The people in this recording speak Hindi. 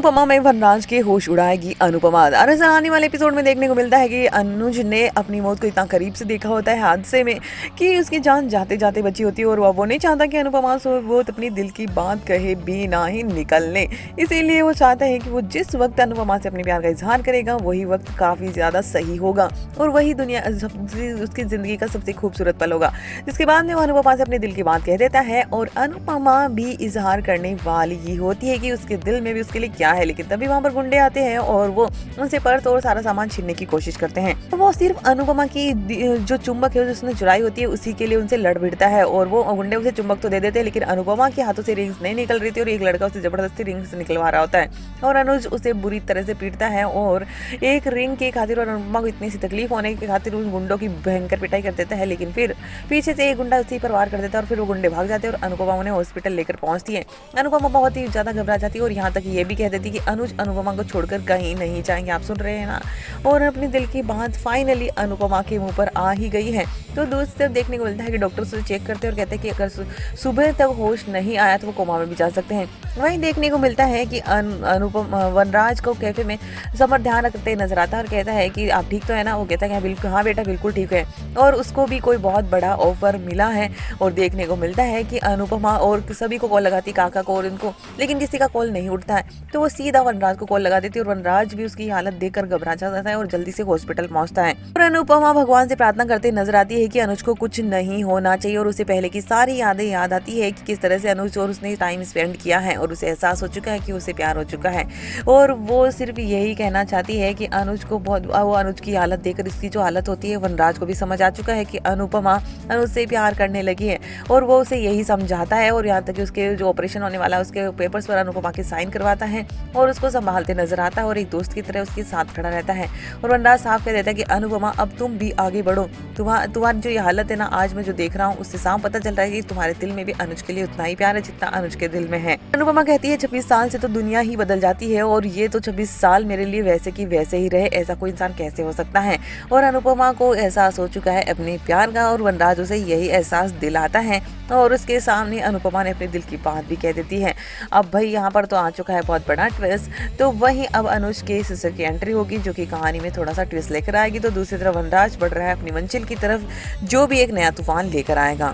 अनुपमा में वनराज के होश उड़ाएगी अनुपमा। दरअसल आने वाले एपिसोड में देखने को मिलता है कि अनुज ने अपनी मौत को इतना करीब से देखा होता है हादसे में कि उसकी जान जाते जाते बची होती है और वो नहीं चाहता कि अनुपमा से वो अपनी दिल की बात कहे बिना ही निकलने। इसीलिए वो चाहता है कि वो जिस वक्त अनुपमा से अपने प्यार का इजहार करेगा वही वक्त काफ़ी ज़्यादा सही होगा और वही दुनिया उसकी ज़िंदगी का सबसे खूबसूरत पल होगा। जिसके बाद में वो अनुपमा से अपने दिल की बात कह देता है और अनुपमा भी इजहार करने वाली ही होती है कि उसके दिल में भी उसके लिए क्या है। लेकिन तभी वहाँ पर गुंडे आते हैं और वो उनसे पर्स और सारा सामान छीनने की कोशिश करते हैं। तो वो सिर्फ अनुपमा की जो चुंबक है जिसने चुराई होती है उसी के लिए उनसे लड़ भिड़ता है और वो गुंडे उसे चुंबक तो दे देते हैं लेकिन अनुपमा के हाथों से रिंग्स नहीं निकल रही थी और एक लड़का उसे जबरदस्ती रिंग्स निकलवा रहा होता है और अनुज उसे बुरी तरह से पीटता है और एक रिंग के खातिर और अनुपमा को इतनी सी तकलीफ होने के खातिर उन गुंडों की भयंकर पिटाई कर देता है। लेकिन फिर पीछे से एक गुंडा उसी पर वार कर देता है और फिर वो गुंडे भाग जाते हैं और अनुपमा उन्हें हॉस्पिटल लेकर पहुंचती है। अनुपमा बहुत ही ज्यादा घबरा जाती है और यहाँ तक ये भी कह देती है कि अनुज अनुपमा को छोड़कर कहीं नहीं जाएंगे। आप सुन रहे हैं ना। और अपने दिल की बात फाइनली अनुपमा के मुंह पर आ ही गई है। तो दूसरी तरफ देखने को मिलता है कि डॉक्टर उसे चेक करते हैं और कहते हैं कि अगर सुबह तक होश नहीं आया तो वो कोमा में भी जा सकते हैं। वहीं देखने को मिलता है कि अनुपम वनराज को कैफे में समर ध्यान रखते नजर आता है और कहता है कि आप ठीक तो है ना। वो कहता है कि बिल्कुल हाँ बेटा बिल्कुल ठीक है और उसको भी कोई बहुत बड़ा ऑफर मिला है। और देखने को मिलता है कि अनुपमा और सभी को कॉल लगाती काका को और इनको, लेकिन किसी का कॉल नहीं उठता है। तो वो सीधा वनराज को कॉल लगा देती है और वनराज भी उसकी हालत देखकर घबरा जाता है और जल्दी से हॉस्पिटल पहुंचता है। और अनुपमा भगवान से प्रार्थना करते नजर आती है कि अनुज को कुछ नहीं होना चाहिए और उसे पहले की सारी यादें याद आती है कि किस तरह से अनुज और उसने टाइम स्पेंड किया है और उसे एहसास हो चुका है कि उसे प्यार हो चुका है। और वो सिर्फ यही कहना चाहती है कि अनुज को वो अनुज की हालत देखकर इसकी जो हालत होती है वनराज को भी समझ आ चुका है कि अनुपमा अनुज से प्यार करने लगी है और वो उसे यही समझाता है और यहाँ तक कि उसके जो ऑपरेशन होने वाला है उसके पेपर्स पर अनुपमा के साइन करवाता है और उसको संभालते नजर आता है और एक दोस्त की तरह उसके साथ खड़ा रहता है। और वनराज साफ कह देता है कि अनुपमा अब तुम भी आगे बढ़ो। तुम्हारी जो ये हालत है ना आज मैं जो देख रहा हूँ उससे साफ पता चल रहा है कि तुम्हारे दिल में भी अनुज के लिए उतना ही प्यार है जितना अनुज के दिल में है। अनुपमा कहती है 26 साल से तो दुनिया ही बदल जाती है और ये तो 26 साल मेरे लिए वैसे की वैसे ही रहे, ऐसा कोई इंसान कैसे हो सकता है। और अनुपमा को एहसास हो चुका है अपने प्यार का और वनराज उसे यही एहसास दिलाता है और उसके सामने अनुपमा ने अपने दिल की बात भी कह देती है। अब भाई यहाँ पर तो आ चुका है बहुत बड़ा ट्विस्ट। तो वहीं अब अनुज के सिस्टर की एंट्री होगी जो कि कहानी में थोड़ा सा ट्विस्ट लेकर आएगी। तो दूसरी तरफ वनराज बढ़ रहा है अपनी मंजिल की तरफ जो भी एक नया तूफान लेकर आएगा।